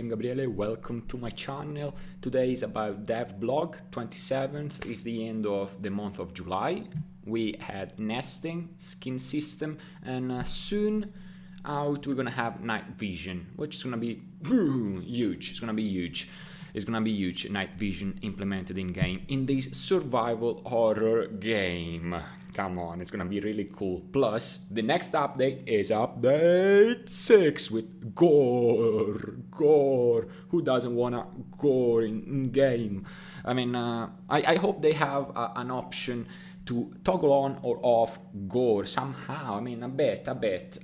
I'm Gabriele, welcome to my channel. Today is about Devblog. 27th is the end of the month of July. We had nesting, skin system, and soon out we're gonna have night vision, which is gonna be huge. It's gonna be huge. It's gonna be huge, night vision implemented in game in this survival horror game. Come on, it's gonna be really cool. Plus, the next update is update 6 with gore. Who doesn't wanna gore in game? I mean, I hope they have an option to toggle on or off gore somehow. I mean, a bit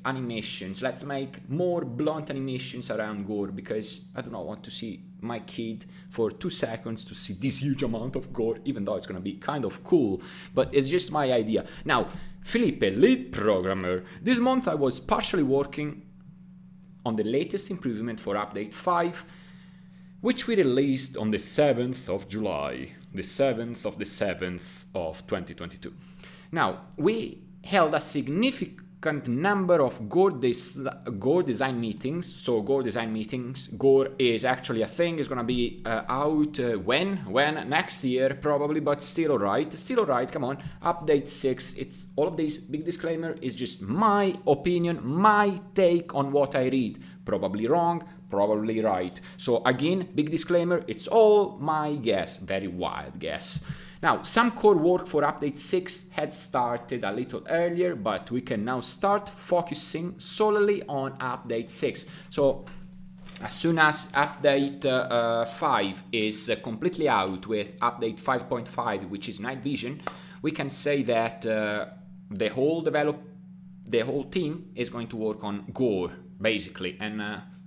animations. Let's make more blunt animations around gore, because I do not want to see my kid for 2 seconds to see this huge amount of gore, even though it's gonna be kind of cool, but it's just my idea. Now, Felipe, lead programmer. This month I was partially working on the latest improvement for update 5, which we released on the 7th of July, the 7th of the 7th of 2022. Now, we held a significant number of gore design meetings. So gore design meetings, gore is actually a thing. It's gonna be out when next year probably, but still alright, come on. Update 6, it's all of this big disclaimer is just my opinion, my take on what I read. Probably wrong, probably right. So again, big disclaimer, it's all my guess, very wild guess. Now, some core work for update 6 had started a little earlier, but we can now start focusing solely on update 6. So as soon as update 5 is completely out with update 5.5, which is night vision, we can say that the whole team is going to work on gore, basically, and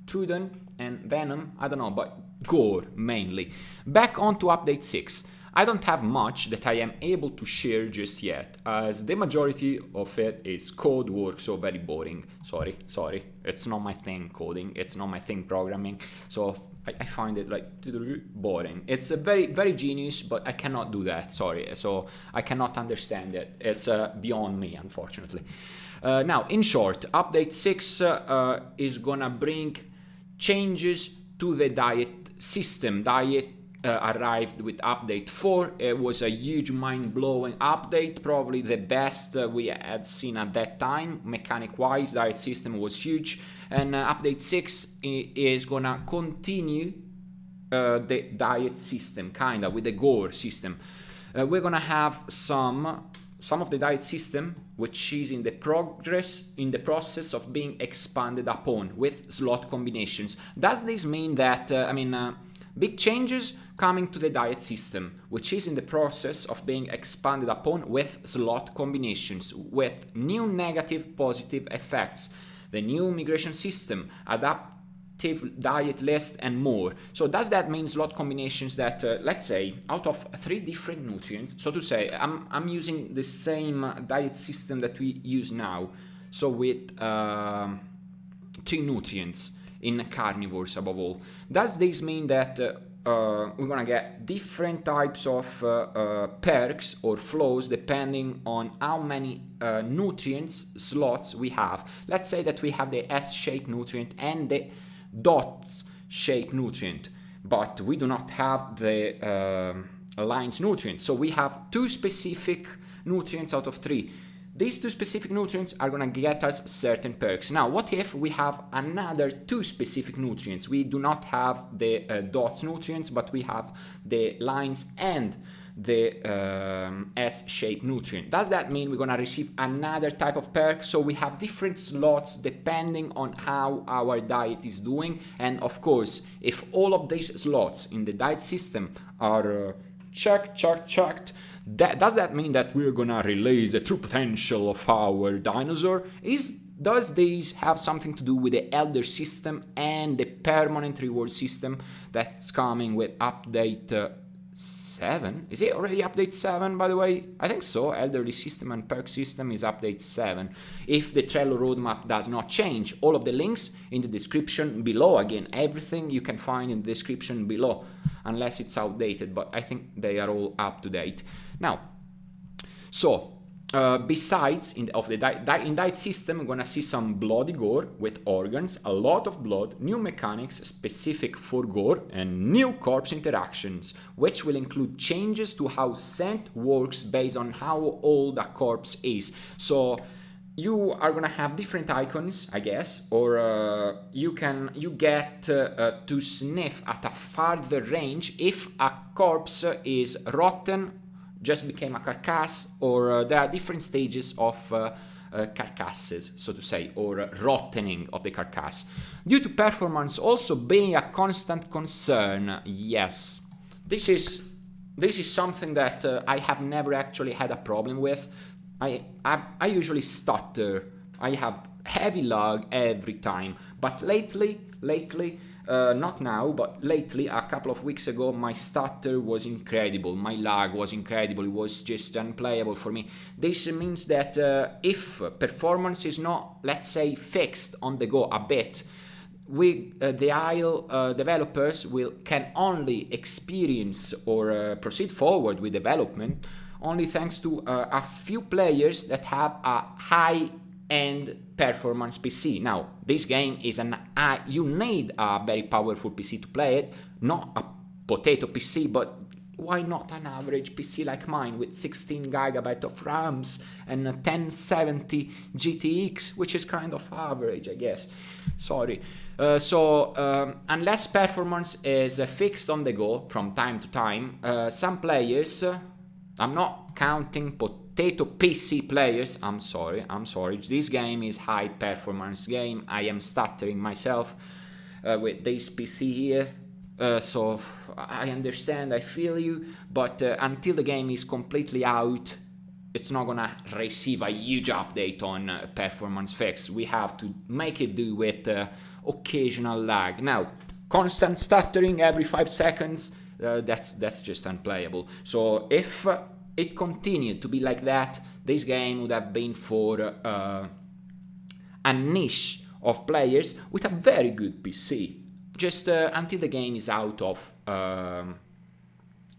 Truden and Venom, I don't know, but gore mainly. Back on to update 6. I don't have much that I am able to share just yet, as the majority of it is code work, so very boring. Sorry, it's not my thing, coding, it's not my thing, programming, so I find it like boring. It's a very genius, but I cannot do that, sorry, so I cannot understand it. It's beyond me, unfortunately. Now, in short, update 6 is gonna bring changes to the diet system. Arrived with update 4. It was a huge mind-blowing update, probably the best we had seen at that time. Mechanic-wise, diet system was huge, and update 6 is gonna continue the diet system, kinda, with the gore system. We're gonna have some of the diet system, which is in the process of being expanded upon with slot combinations. Does this mean that, big changes coming to the diet system, which is in the process of being expanded upon with slot combinations, with new negative positive effects, the new migration system, adaptive diet list, and more. So does that mean slot combinations that, let's say, out of 3 different nutrients, so to say, I'm using the same diet system that we use now, so with 3 nutrients in carnivores above all. Does this mean that we're gonna get different types of perks or flows depending on how many nutrients slots we have? Let's say that we have the S-shaped nutrient and the dots-shaped nutrient, but we do not have the lines nutrient. So we have 2 specific nutrients out of 3. These 2 specific nutrients are gonna get us certain perks. Now, what if we have another 2 specific nutrients? We do not have the dots nutrients, but we have the lines and the S-shaped nutrient. Does that mean we're gonna receive another type of perk? So we have different slots depending on how our diet is doing. And of course, if all of these slots in the diet system are checked, does that mean that we're gonna release the true potential of our dinosaur? Does this have something to do with the elder system and the permanent reward system that's coming with update 7? Is it already update 7, by the way? I think so. Elderly system and perk system is update 7. If the Trello roadmap does not change, all of the links in the description below. Again, everything you can find in the description below, unless it's outdated, but I think they are all up to date. Now, so Besides, in that system, we're gonna see some bloody gore with organs, a lot of blood, new mechanics specific for gore, and new corpse interactions, which will include changes to how scent works based on how old a corpse is. So you are gonna have different icons, I guess, or you get to sniff at a farther range if a corpse is rotten, just became a carcass, or there are different stages of carcasses, so to say, or rottening of the carcass. Due to performance also being a constant concern, yes, this is something that I have never actually had a problem with. I usually stutter. I have heavy lag every time, but lately, not now, but lately, a couple of weeks ago, my stutter was incredible. My lag was incredible. It was just unplayable for me. This means that if performance is not, let's say, fixed on the go a bit, the Isle developers can only experience or proceed forward with development only thanks to a few players that have a high-end performance PC. Now, this game is you need a very powerful PC to play it, not a potato PC, but why not an average PC like mine with 16GB of RAMs and a 1070 GTX, which is kind of average, I guess. Sorry. Unless performance is fixed on the go from time to time, some players, I'm not counting potato PC players, I'm sorry, this game is high performance game. I am stuttering myself with this PC here, so I understand, I feel you, but until the game is completely out, it's not gonna receive a huge update on performance fix. We have to make it do with occasional lag. Now, constant stuttering every 5 seconds, that's just unplayable. So if it continued to be like that, this game would have been for a niche of players with a very good PC, just until the game is out of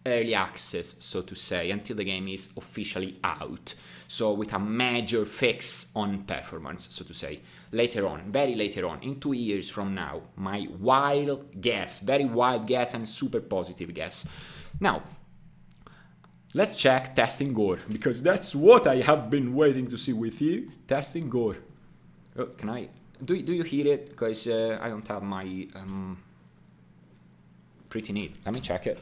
early access, so to say, until the game is officially out, so with a major fix on performance, so to say, later on, very later on, in 2 years from now. My wild guess, very wild guess, and super positive guess. Now, let's check testing gore, because that's what I have been waiting to see with you. Testing gore. Oh, can I... Do you hear it? Because I don't have my... pretty neat. Let me check it.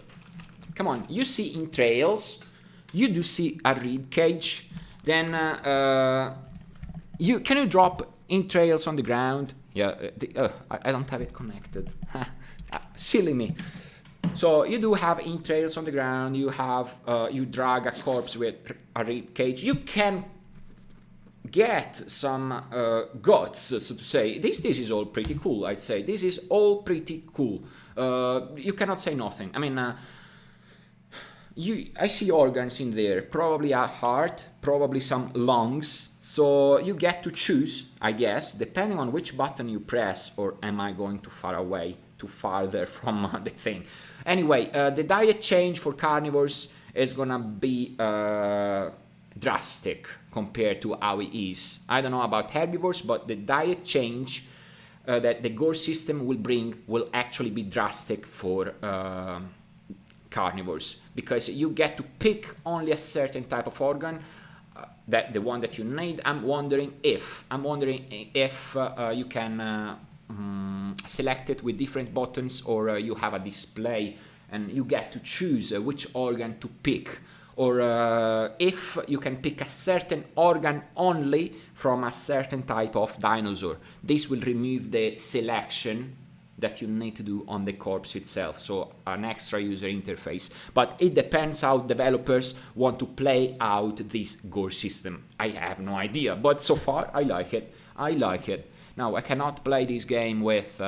Come on, you see entrails. You do see a rib cage. Then can you drop entrails on the ground? Yeah, I don't have it connected. Silly me. So you do have entrails on the ground. You have you drag a corpse with a rib cage. You can get some guts, so to say. This is all pretty cool, I'd say. This is all pretty cool. You cannot say nothing. I mean, I see organs in there. Probably a heart, probably some lungs. So you get to choose, I guess, depending on which button you press, or am I going too far away, too farther from the thing. Anyway, the diet change for carnivores is gonna be drastic compared to how it is. I don't know about herbivores, but the diet change that the gore system will bring will actually be drastic for carnivores, because you get to pick only a certain type of organ, that the one that you need. I'm wondering if you can select it with different buttons, or you have a display and you get to choose which organ to pick, or if you can pick a certain organ only from a certain type of dinosaur. This will remove the selection that you need to do on the corpse itself, so an extra user interface. But it depends how developers want to play out this gore system. I have no idea, but so far I like it. Now, I cannot play this game with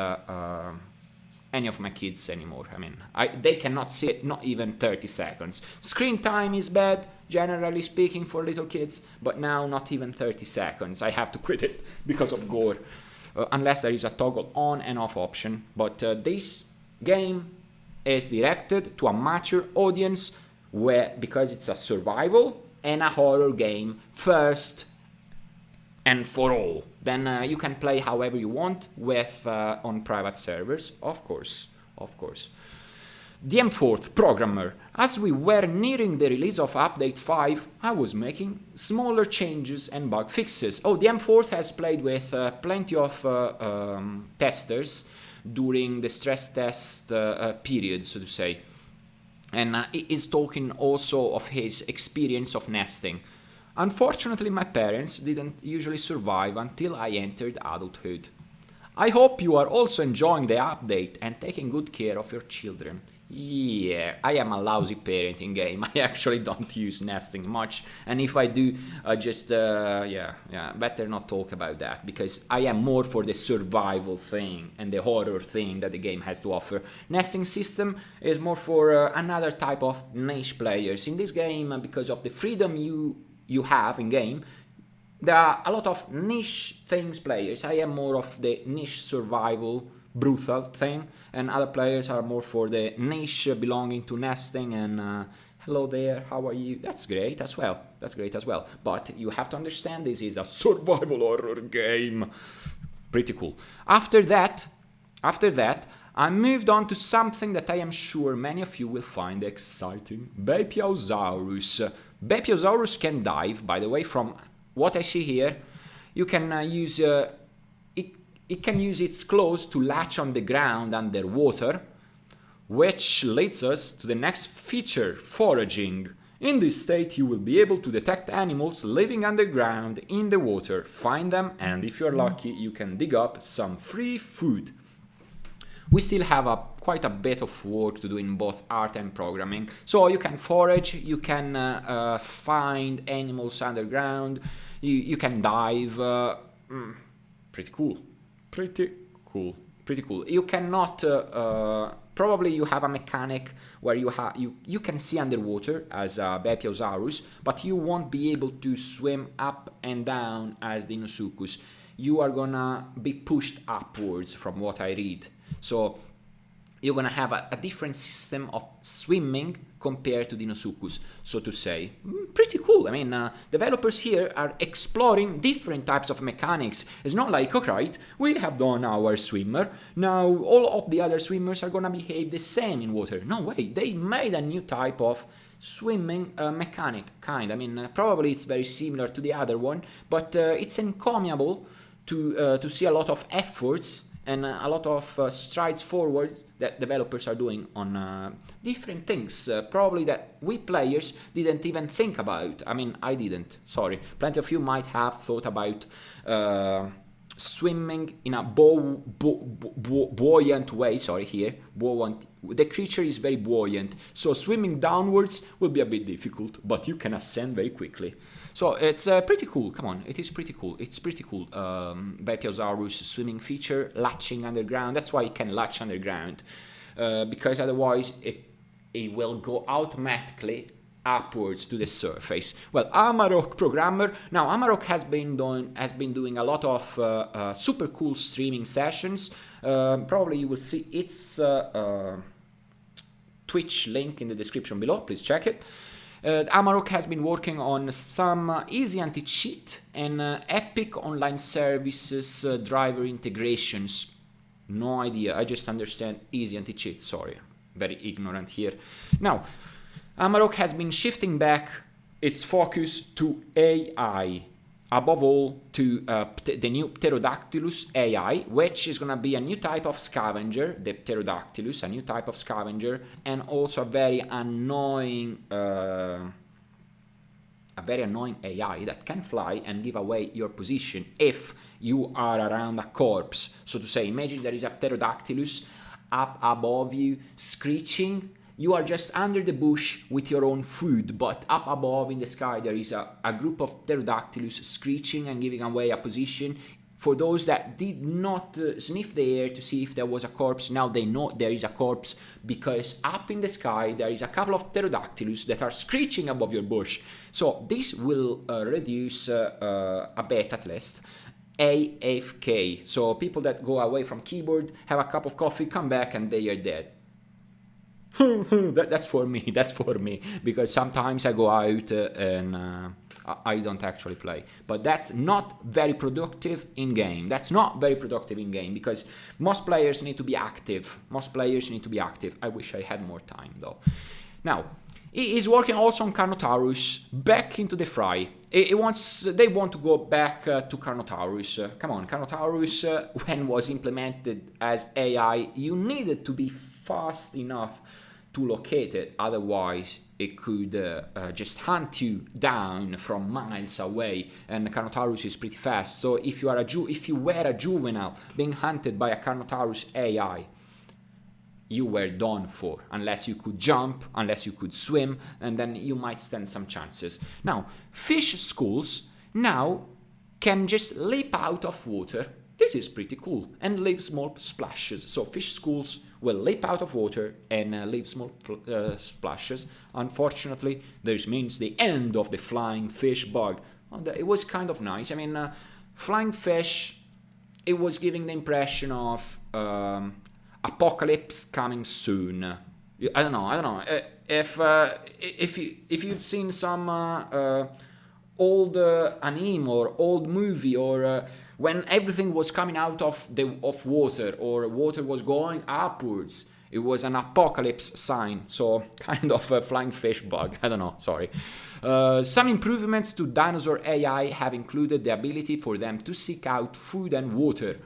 any of my kids anymore. I mean, they cannot see it, not even 30 seconds. Screen time is bad, generally speaking, for little kids, but now not even 30 seconds. I have to quit it because of gore, unless there is a toggle on and off option. But this game is directed to a mature audience, because it's a survival and a horror game first and for all. Then you can play however you want with on private servers, of course. The M4th programmer. As we were nearing the release of update 5, I was making smaller changes and bug fixes. Oh, the M4th has played with plenty of testers during the stress test period, so to say. And he is talking also of his experience of nesting. Unfortunately, my parents didn't usually survive until I entered adulthood. I hope you are also enjoying the update and taking good care of your children. Yeah, I am a lousy parent in game. I actually don't use nesting much, and if I do, better not talk about that, because I am more for the survival thing and the horror thing that the game has to offer. Nesting system is more for another type of niche players. In this game, because of the freedom you have in game, there are a lot of niche things players. I am more of the niche survival brutal thing, and other players are more for the niche belonging to nesting and hello there, how are you? That's great as well. But you have to understand this is a survival horror game. Pretty cool. After that, I moved on to something that I am sure many of you will find exciting. Bepiosaurus. Bepiosaurus can dive, by the way, from what I see here. You can use it can use its claws to latch on the ground underwater, which leads us to the next feature, foraging. In this state, you will be able to detect animals living underground in the water, find them, and if you're lucky, you can dig up some free food. We still have quite a bit of work to do in both art and programming. So you can forage, you can find animals underground, you can dive. Pretty cool. You cannot. Probably you have a mechanic where you can see underwater as a Bepiosaurus, but you won't be able to swim up and down as the Inosuchus. You are gonna be pushed upwards, from what I read. So you're gonna have a different system of swimming compared to the Inosuchus, so to say. Pretty cool. I mean, developers here are exploring different types of mechanics. It's not like, okay, we have done our swimmer, now all of the other swimmers are gonna behave the same in water. No way, they made a new type of swimming mechanic, kind. I mean, probably it's very similar to the other one, but it's encomiable to see a lot of efforts and a lot of strides forward that developers are doing on different things, probably that we players didn't even think about. I mean, I didn't, sorry. Plenty of you might have thought about swimming in a buoyant way, buoyant. The creature is very buoyant, so swimming downwards will be a bit difficult, but you can ascend very quickly. So it's pretty cool, come on, it is pretty cool, it's pretty cool. Bepiosaurus swimming feature, latching underground, that's why it can latch underground, because otherwise it will go automatically upwards to the surface. Well, Amarok programmer. Now, Amarok has been doing a lot of super cool streaming sessions. Probably you will see its Twitch link in the description below. Please check it. Amarok has been working on some easy anti-cheat and epic online services driver integrations. No idea. I just understand easy anti-cheat. Sorry, very ignorant here. Now, Amarok has been shifting back its focus to AI, above all to the new Pterodactylus AI, which is going to be a new type of scavenger, the Pterodactylus, a new type of scavenger, and also a very annoying AI that can fly and give away your position if you are around a corpse. So to say, imagine there is a Pterodactylus up above you, screeching. You are just under the bush with your own food, but up above in the sky there is a group of Pterodactylus screeching and giving away a position. For those that did not sniff the air to see if there was a corpse, now they know there is a corpse, because up in the sky there is a couple of Pterodactylus that are screeching above your bush. So this will reduce a bit at least. AFK, so people that go away from keyboard, have a cup of coffee, come back and they are dead. That's for me, that's for me, because sometimes I go out and I don't actually play. But that's not very productive in game. That's not very productive in game, because most players need to be active. Most players need to be active. I wish I had more time though. Now, he is working also on Carnotaurus, back into the fry. They want to go back to Carnotaurus. Come on, Carnotaurus, when was implemented as AI, you needed to be fast enough to locate it, otherwise it could just hunt you down from miles away, and Carnotaurus is pretty fast. So if you were a juvenile being hunted by a Carnotaurus AI, you were done for, unless you could jump, unless you could swim, and then you might stand some chances. Now, fish schools now can just leap out of water. This is pretty cool, and leave small splashes. So fish schools will leap out of water and leave small splashes. Unfortunately, this means the end of the flying fish bug. It was kind of nice. I mean, flying fish, it was giving the impression of apocalypse coming soon. I don't know. If you've seen some old anime or old movie, or when everything was coming out of water, or water was going upwards, it was an apocalypse sign. So kind of a flying fish bug. I don't know. Sorry. Some improvements to dinosaur AI have included the ability for them to seek out food and water.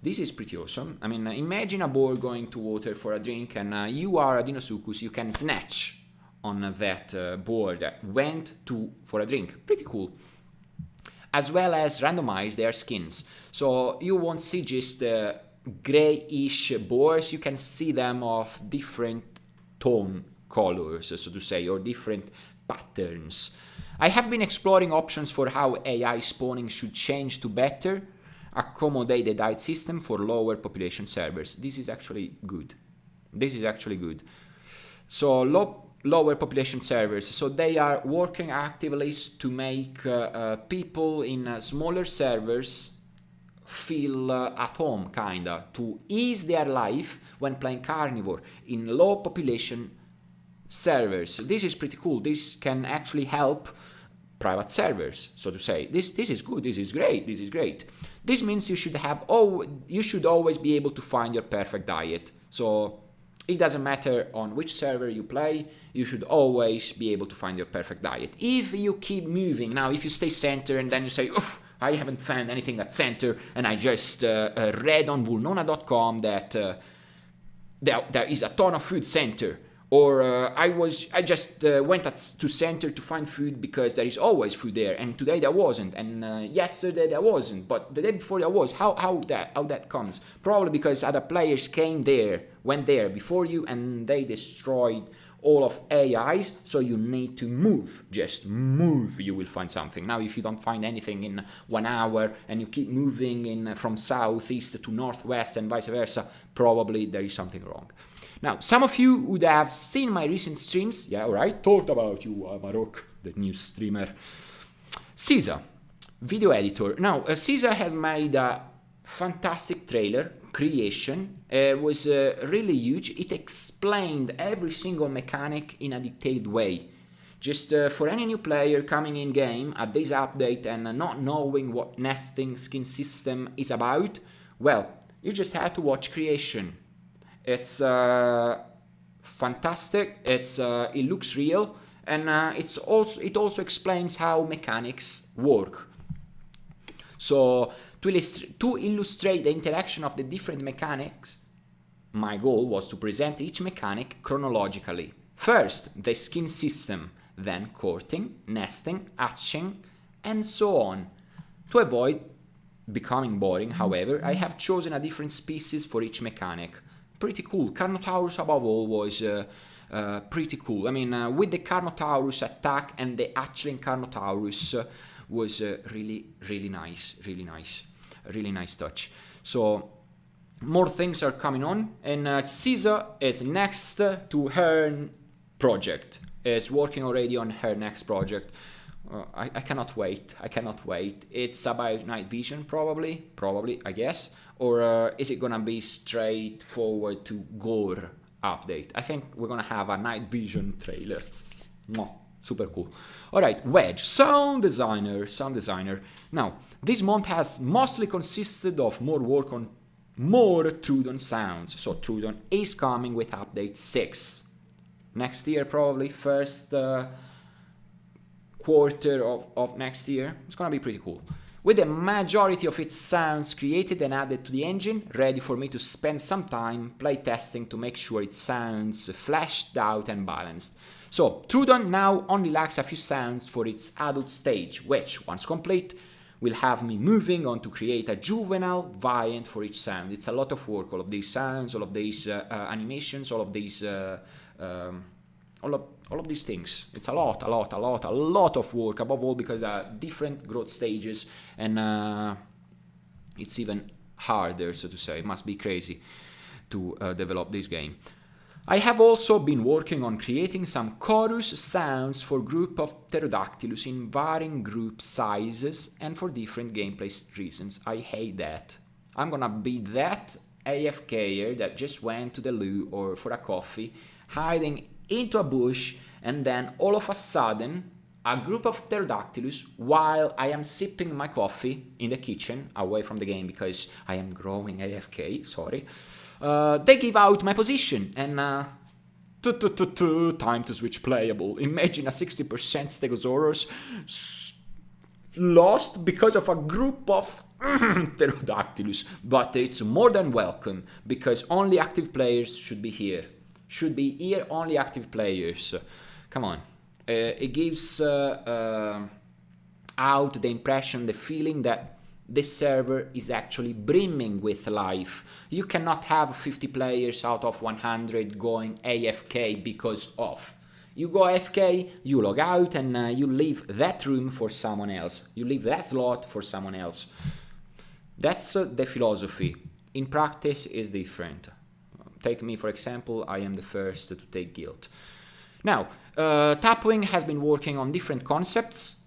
This is pretty awesome. I mean, imagine a boar going to water for a drink, and you are a Deinosuchus. You can snatch on that boar that went for a drink. Pretty cool. As well as randomize their skins. So you won't see just grayish boars. You can see them of different tone colors, so to say, or different patterns. I have been exploring options for how AI spawning should change to better accommodate the diet system for lower population servers. This is actually good. So lower population servers. So they are working actively to make people in smaller servers feel at home, kinda, to ease their life when playing carnivore in low population servers. This is pretty cool. This can actually help private servers, so to say. This is good. This is great. This means you should always be able to find your perfect diet. So it doesn't matter on which server you play, you should always be able to find your perfect diet. If you keep moving, now if you stay center and then you say, oof, I haven't found anything at center, and I just read on vulnona.com that there is a ton of food center, or I just went to center to find food because there is always food there, and today there wasn't, and yesterday there wasn't, but the day before there was. How that comes? Probably because other players went there before you, and they destroyed all of AIs. So you need to move. Just move. You will find something. Now, if you don't find anything in 1 hour and you keep moving from southeast to northwest and vice versa, probably there is something wrong. Now, some of you would have seen my recent streams. Yeah, alright, talked about you, Amarok, the new streamer. Caesar, video editor. Now, Caesar has made a fantastic trailer creation. It was really huge. It explained every single mechanic in a detailed way. Just for any new player coming in game at this update and not knowing what nesting skin system is about, well, you just have to watch creation. It's fantastic. It looks real, and it also explains how mechanics work. So to illustrate the interaction of the different mechanics, my goal was to present each mechanic chronologically. First, the skin system, then courting, nesting, hatching, and so on. To avoid becoming boring, however, I have chosen a different species for each mechanic. Pretty cool. Carnotaurus above all was pretty cool. I mean, with the Carnotaurus attack and the hatchling Carnotaurus was really nice touch. So more things are coming on, and Caesar is next to her project. Is working already on her next project. I cannot wait. It's about night vision, probably, I guess. Or is it gonna be straightforward to gore? update. I think we're gonna have a night vision trailer. Mwah, super cool. All right, Wedge, sound designer. Now, this month has mostly consisted of more work on more Trudon sounds. So Trudon is coming with update 6. Next year, probably first quarter of next year. It's gonna be pretty cool. With the majority of its sounds created and added to the engine, ready for me to spend some time playtesting to make sure it sounds fleshed out and balanced. So, Trudon now only lacks a few sounds for its adult stage, which, once complete, will have me moving on to create a juvenile variant for each sound. It's a lot of work, all of these sounds, all of these animations, all of these all of these things. It's a lot of work, above all because different growth stages, and it's even harder, so to say. It must be crazy to develop this game. I have also been working on creating some chorus sounds for group of pterodactylus in varying group sizes and for different gameplay reasons. I hate that. I'm gonna be that AFKer that just went to the loo or for a coffee, hiding into a bush, and then all of a sudden a group of pterodactylus, while I am sipping my coffee in the kitchen away from the game because I am growing AFK, sorry, they give out my position and time to switch playable. Imagine a 60% Stegosaurus lost because of a group of pterodactylus, but it's more than welcome because only active players should be here. Only active players. Come on. It gives out the impression, the feeling that this server is actually brimming with life. You cannot have 50 players out of 100 going AFK because of. You go AFK, you log out, and you leave that room for someone else. You leave that slot for someone else. That's the philosophy. In practice, it's different. Take me, for example, I am the first to take guilt. Now, Tapwing has been working on different concepts.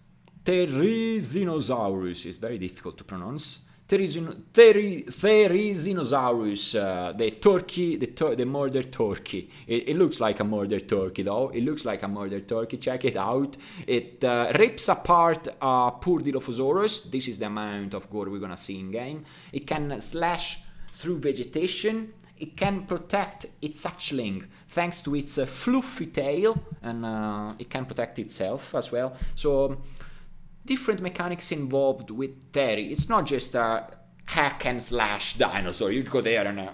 Therizinosaurus is very difficult to pronounce. Therizinosaurus, the turkey, the murdered turkey. It looks like a murdered turkey, though. It looks like a murdered turkey. Check it out. It rips apart a poor Dilophosaurus. This is the amount of gore we're gonna see in game. It can slash through vegetation. It can protect its hatchling thanks to its fluffy tail, and it can protect itself as well. So, different mechanics involved with Terry. It's not just a hack and slash dinosaur. You go there and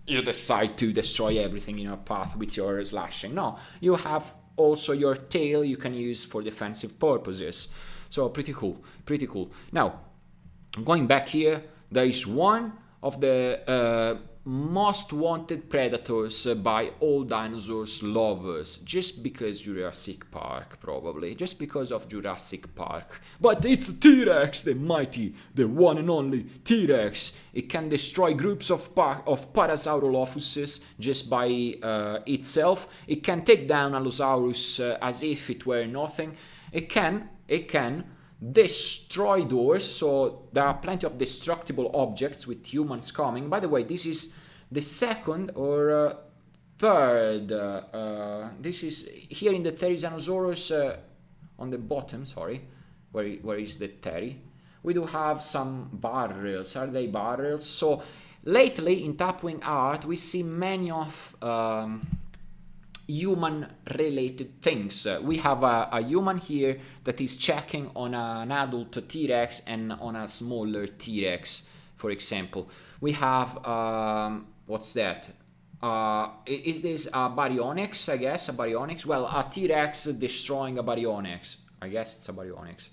you decide to destroy everything in your path with your slashing. No, you have also your tail you can use for defensive purposes. So, pretty cool. Now, going back here, there is one of the most wanted predators by all dinosaurs lovers, just because Jurassic Park, probably, just because of Jurassic Park. But it's T-Rex, the mighty, the one and only T-Rex. It can destroy groups of Parasaurolophuses just by itself. It can take down Allosaurus as if it were nothing. It can destroy doors, so there are plenty of destructible objects with humans coming. By the way, this is the second or third. This is here in the Therizinosaurus on the bottom, sorry. Where is the Terry? We do have some barrels. Are they barrels? So lately in Tapwing art we see many of human-related things. We have a human here that is checking on an adult T-Rex and on a smaller T-Rex, for example. We have, what's that? Is this a Baryonyx, I guess? A Baryonyx? Well, a T-Rex destroying a Baryonyx. I guess it's a Baryonyx.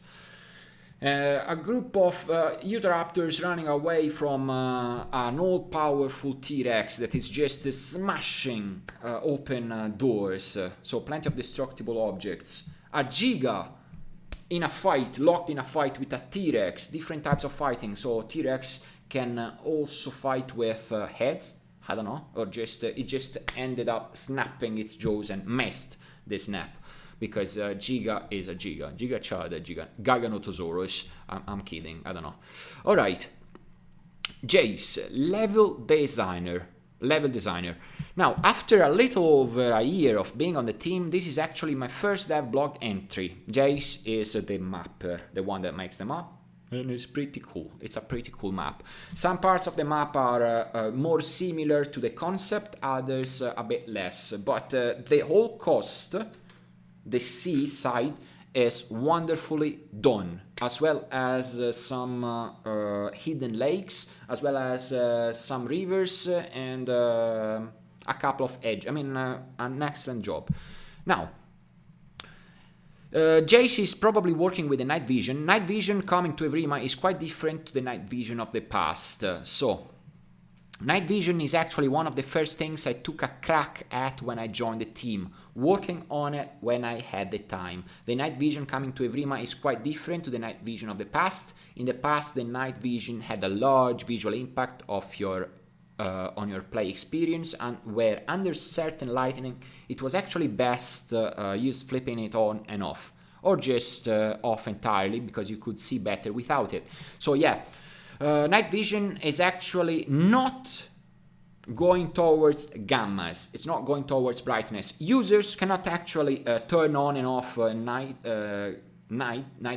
A group of Utahraptors running away from an all-powerful T-Rex that is just smashing open doors. So plenty of destructible objects. A Giga in a fight, locked in a fight with a T-Rex. Different types of fighting. So T-Rex can also fight with heads. I don't know. Or just it just ended up snapping its jaws and missed the snap. Because Giga is a Giga. Giga Chad, Giganotosaurus. I'm kidding, I don't know. Alright. Jace, level designer. level designer. Now, after a little over a year of being on the team, this is actually my first Devblog entry. Jace is the mapper, the one that makes the map, and it's pretty cool. It's a pretty cool map. Some parts of the map are more similar to the concept, others a bit less, but the whole coast, the sea side, is wonderfully done, as well as some hidden lakes, as well as some rivers and a couple of edges. I mean, an excellent job. Now, Jace is probably working with the night vision. Night vision coming to Evrima is quite different to the night vision of the past. So, night vision is actually one of the first things I took a crack at when I joined the team, working on it when I had the time. The night vision coming to Evrima is quite different to the night vision of the past. In the past, the night vision had a large visual impact of on your play experience, and where under certain lighting it was actually best used flipping it on and off, or just off entirely, because you could see better without it. So yeah, night vision is actually not going towards gammas, it's not going towards brightness. Users cannot actually turn on and off night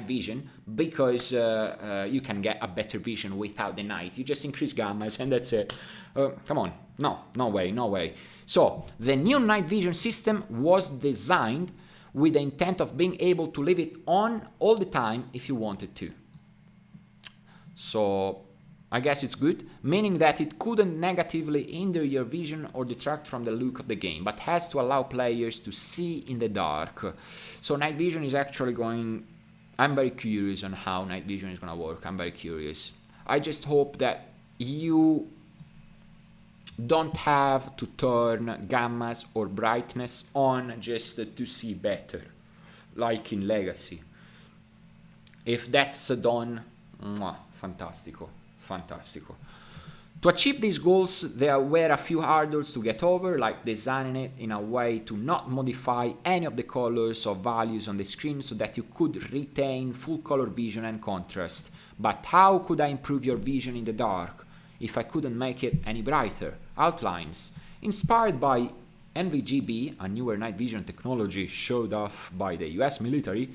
vision, because you can get a better vision without the night. You just increase gammas and that's it. Come on, no way. So the new night vision system was designed with the intent of being able to leave it on all the time if you wanted to. So I guess it's good, meaning that it couldn't negatively hinder your vision or detract from the look of the game, but has to allow players to see in the dark. So night vision is actually going... I'm very curious on how night vision is going to work. I'm very curious. I just hope that you don't have to turn gammas or brightness on just to see better, like in Legacy. If that's done, fantastico. To achieve these goals, there were a few hurdles to get over, like designing it in a way to not modify any of the colors or values on the screen so that you could retain full color vision and contrast. But how could I improve your vision in the dark if I couldn't make it any brighter? Outlines. Inspired by NVGB, a newer night vision technology showed off by the US military.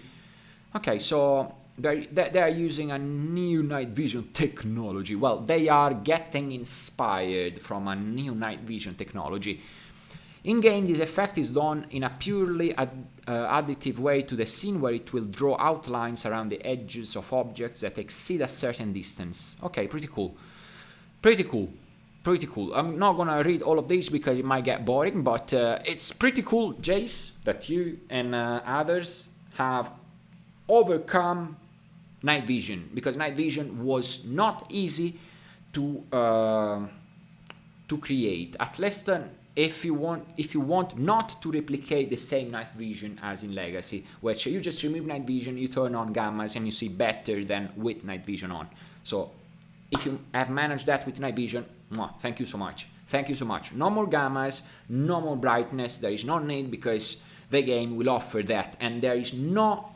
Okay, so they are using a new night vision technology. Well, they are getting inspired from a new night vision technology. In-game, this effect is done in a purely additive way to the scene, where it will draw outlines around the edges of objects that exceed a certain distance. Okay, pretty cool. I'm not gonna read all of these because it might get boring, but it's pretty cool, Jace, that you and others have overcome night vision, because night vision was not easy to create. At least if you want not to replicate the same night vision as in Legacy, which you just remove night vision, you turn on gammas, and you see better than with night vision on. So if you have managed that with night vision, thank you so much. No more gammas, no more brightness. There is no need, because the game will offer that, and there is no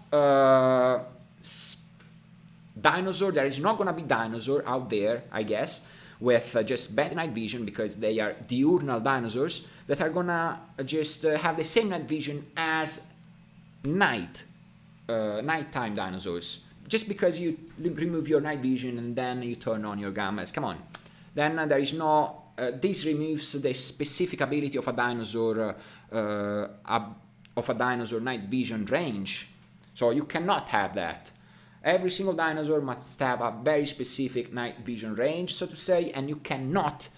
dinosaur. There is not gonna be dinosaur out there, I guess, with just bad night vision, because they are diurnal dinosaurs that are gonna just have the same night vision as nighttime dinosaurs. Just because you remove your night vision and then you turn on your gammas, come on. Then there is no. This removes the specific ability of a dinosaur night vision range. So you cannot have that. Every single dinosaur must have a very specific night vision range, so to say, and you cannot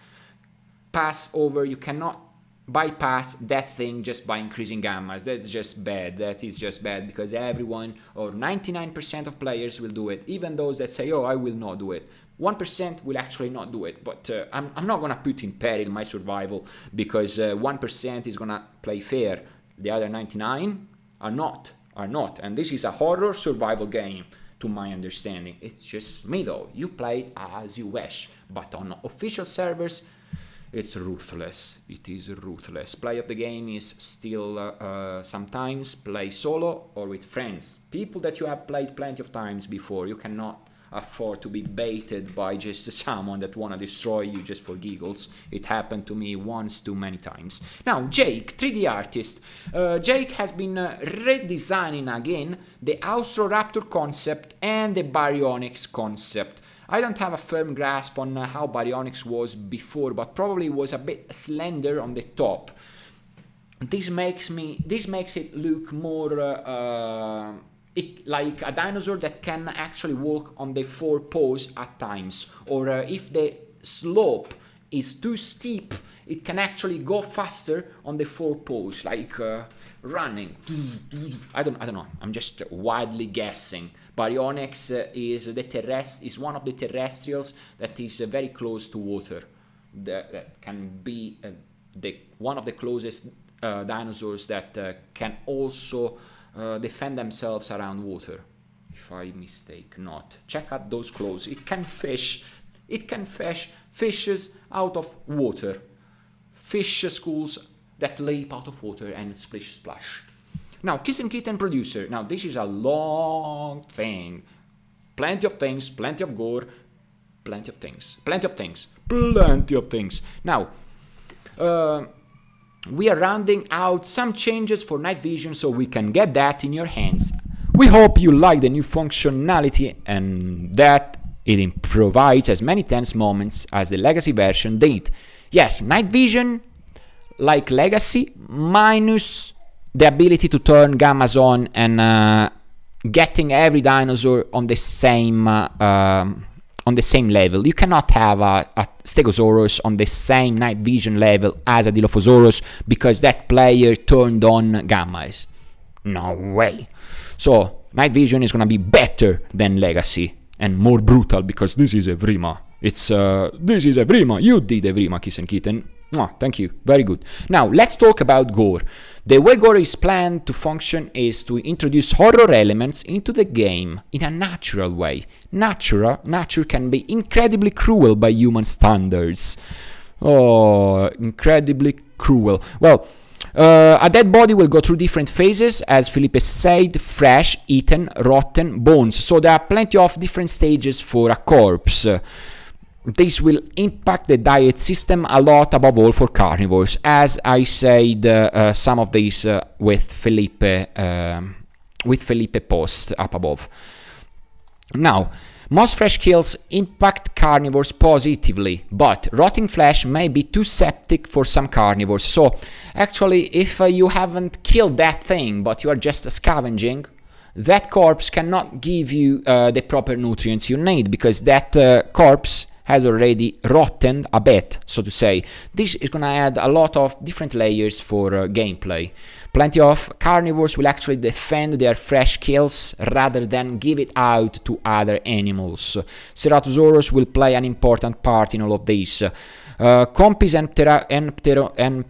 bypass that thing just by increasing gammas. That's just bad. That is just bad, because everyone, or 99% of players, will do it. Even those that say, oh, I will not do it. 1% will actually not do it, but I'm not gonna put in peril my survival, because 1% is gonna play fair. The other 99 are not, and this is a horror survival game. To my understanding, it's just me though. You play as you wish, but on official servers, it's ruthless. It is ruthless. Play of the game is still sometimes play solo or with friends, people that you have played plenty of times before. You cannot afford to be baited by just someone that wanna destroy you just for giggles. It happened to me once too many times. Now, Jake, 3D artist. Jake has been redesigning again the Austroraptor concept and the Baryonyx concept. I don't have a firm grasp on how Baryonyx was before, but probably was a bit slender on the top. This makes it look more like a dinosaur that can actually walk on the 4 paws at times, or if the slope is too steep, it can actually go faster on the 4 paws, like running. I don't know. I'm just wildly guessing. Baryonyx is one of the terrestrials that is very close to water. That can be one of the closest dinosaurs that can also defend themselves around water. If I mistake not, check out those claws. It can fish. It can fish fishes out of water. Fish schools that leap out of water and splish splash. Now, Kissen Kitten producer. Now, this is a long thing. Plenty of things, plenty of gore, plenty of things. Now, we are rounding out some changes for night vision so we can get that in your hands. We hope you like the new functionality and that it provides as many tense moments as the Legacy version did. Yes, night vision like Legacy, minus the ability to turn gammas on and getting every dinosaur on the same level. You cannot have a Stegosaurus on the same night vision level as a Dilophosaurus because that player turned on gammas. No way. So night vision is gonna be better than Legacy and more brutal because this is Evrima. This is Evrima. You did Evrima, Kissen Kitten. Thank you. Very good. Now, let's talk about gore. The way gore is planned to function is to introduce horror elements into the game in a natural way. Nature can be incredibly cruel by human standards. Oh, incredibly cruel. Well, a dead body will go through different phases, as Felipe said: fresh, eaten, rotten, bones. So there are plenty of different stages for a corpse. This will impact the diet system a lot, above all for carnivores, as I said some of these with Felipe post up above. Now, most fresh kills impact carnivores positively, but rotting flesh may be too septic for some carnivores. So, actually, if you haven't killed that thing, but you are just scavenging, that corpse cannot give you the proper nutrients you need, because that corpse has already rotten a bit, so to say. This is gonna add a lot of different layers for gameplay. Plenty of carnivores will actually defend their fresh kills rather than give it out to other animals. Ceratosaurus will play an important part in all of this. Compys and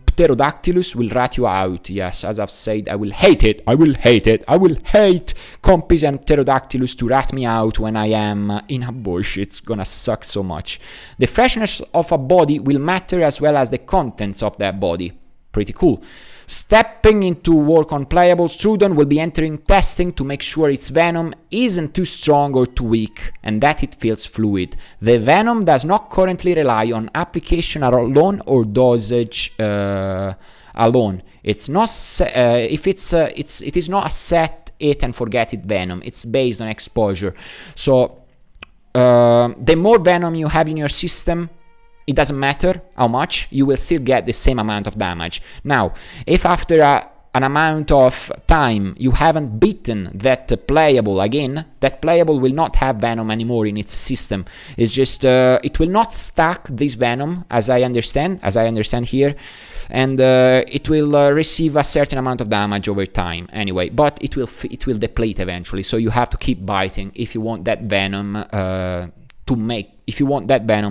Pterodactylus will rat you out. Yes, as I've said, I will hate it. I will hate Compys and Pterodactylus to rat me out when I am in a bush. It's gonna suck so much. The freshness of a body will matter as well as the contents of that body. Pretty cool. Stepping into work on playables, Trudon will be entering testing to make sure its venom isn't too strong or too weak, and that it feels fluid. The venom does not currently rely on application alone or dosage alone. It's not it is not a set it and forget it venom. It's based on exposure. So the more venom you have in your system, it doesn't matter how much, you will still get the same amount of damage. Now, if after an amount of time you haven't beaten that playable again, that playable will not have venom anymore in its system. It's just, it will not stack this venom, as I understand here, and it will receive a certain amount of damage over time anyway, but it will deplete eventually, so you have to keep biting if you want that venom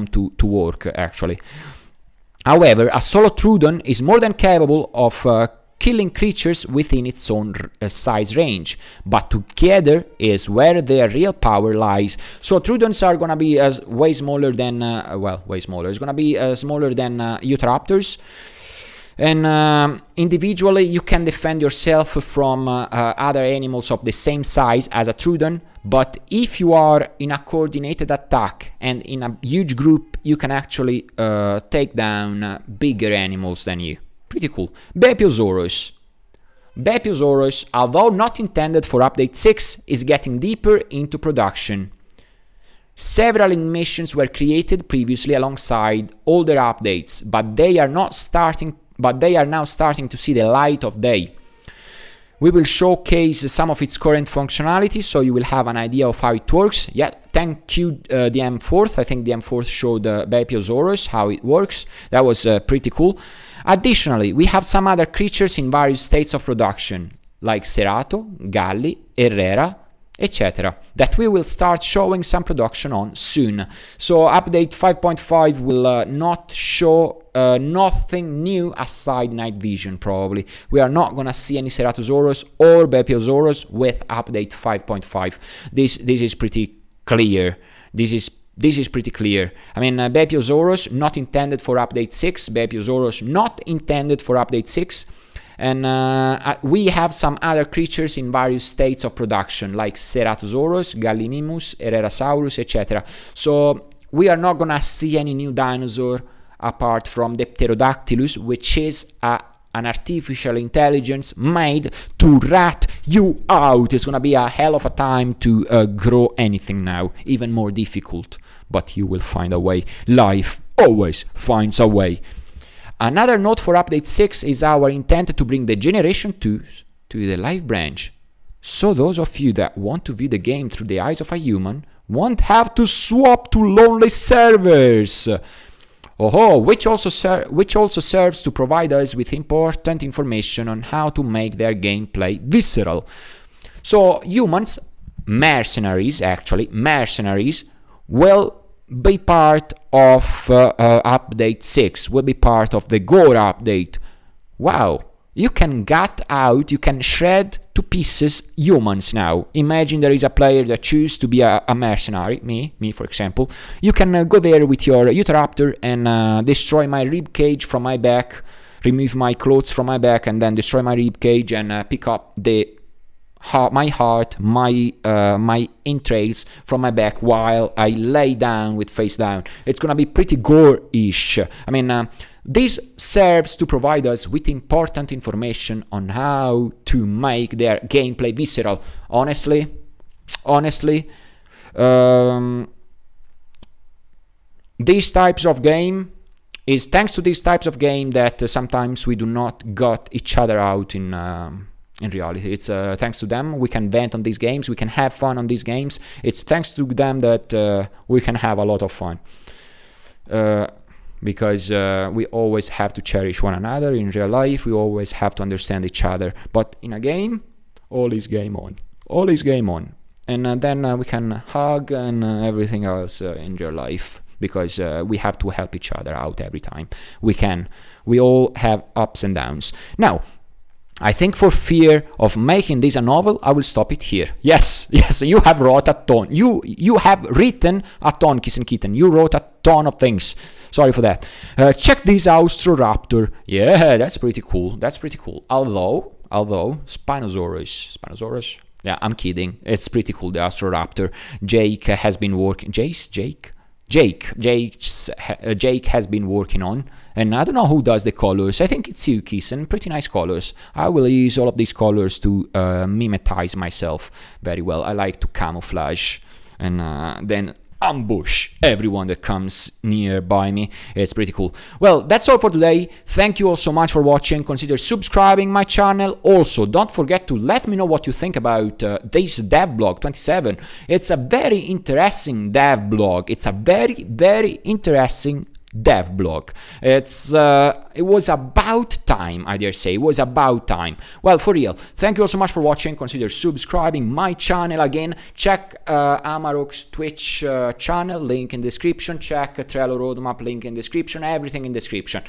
to work, actually. However, a solo Trudon is more than capable of killing creatures within its own size range, but together is where their real power lies. So Trudons are gonna be way smaller than It's gonna be smaller than Utahraptors. And individually you can defend yourself from other animals of the same size as a Trudon, But if you are in a coordinated attack and in a huge group, you can actually take down bigger animals than you. Pretty cool. Bepiosaurus. Bepiosaurus, although not intended for update 6, is getting deeper into production. Several animations were created previously alongside older updates, but they are now starting to see the light of day. We will showcase some of its current functionality, so you will have an idea of how it works. Yeah, thank you, the M4th. I think the M4th showed Bepiosaurus, how it works. That was pretty cool. Additionally, we have some other creatures in various states of production, like Cerato, Galli, Herrera, etc., that we will start showing some production on soon. So update 5.5 will not show nothing new aside night vision, probably. We are not gonna see any Ceratosaurus or Bepiosaurus with update 5.5. This is pretty clear. This is pretty clear. I mean, Bepiosaurus not intended for update 6, Bepiosaurus not intended for update 6. And we have some other creatures in various states of production, like Ceratosaurus, Gallimimus, Herrerasaurus, etc. So we are not gonna see any new dinosaur apart from the Pterodactylus, which is an artificial intelligence made to rat you out. It's gonna be a hell of a time to grow anything now, even more difficult, but you will find a way. Life always finds a way. Another note for update 6 is our intent to bring the Generation 2s to the live branch. So those of you that want to view the game through the eyes of a human won't have to swap to lonely servers. Which also serves to provide us with important information on how to make their gameplay visceral. So humans, mercenaries, will be part of update 6, will be part of the Gore update. Wow, you can gut out, you can shred to pieces humans now. Imagine there is a player that chooses to be a mercenary, me for example. You can go there with your Utahraptor and destroy my rib cage from my back, remove my clothes from my back, and then destroy my rib cage and pick up my heart, my entrails from my back while I lay down with face down. It's gonna be pretty gore-ish. I mean, this serves to provide us with important information on how to make their gameplay visceral. Honestly, these types of game is thanks to these types of game that sometimes we do not got each other out in reality. It's thanks to them we can vent on these games, we can have fun on these games. It's thanks to them that we can have a lot of fun. Because we always have to cherish one another in real life, we always have to understand each other. But in a game, all is game on. All is game on. And then we can hug and everything else in real life. Because we have to help each other out every time. We all have ups and downs. Now, I think for fear of making this a novel, I will stop it here. Yes, you have wrote a ton. You have written a ton, Kissen Kitten. You wrote a ton of things. Sorry for that. Check this Austroraptor. Yeah, that's pretty cool. Although Spinosaurus. Yeah, I'm kidding. It's pretty cool, the Austroraptor. Jake has been working. Jake has been working on, and I don't know who does the colors. I think it's you, Kissen. Pretty nice colors. I will use all of these colors to mimetize myself very well. I like to camouflage and then ambush everyone that comes nearby me. It's pretty cool. Well, that's all for today. Thank you all so much for watching. Consider subscribing my channel. Also, don't forget to let me know what you think about this Devblog 27. It's a very interesting Devblog. It's a very, very interesting Devblog. It was about time, I dare say. It was about time. Well, for real. Thank you all so much for watching. Consider subscribing my channel again. Check Amarok's Twitch channel, link in description. Check Trello roadmap, link in description. Everything in description.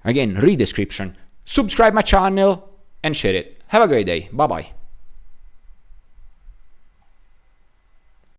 Again, read description. Subscribe my channel and share it. Have a great day. Bye bye.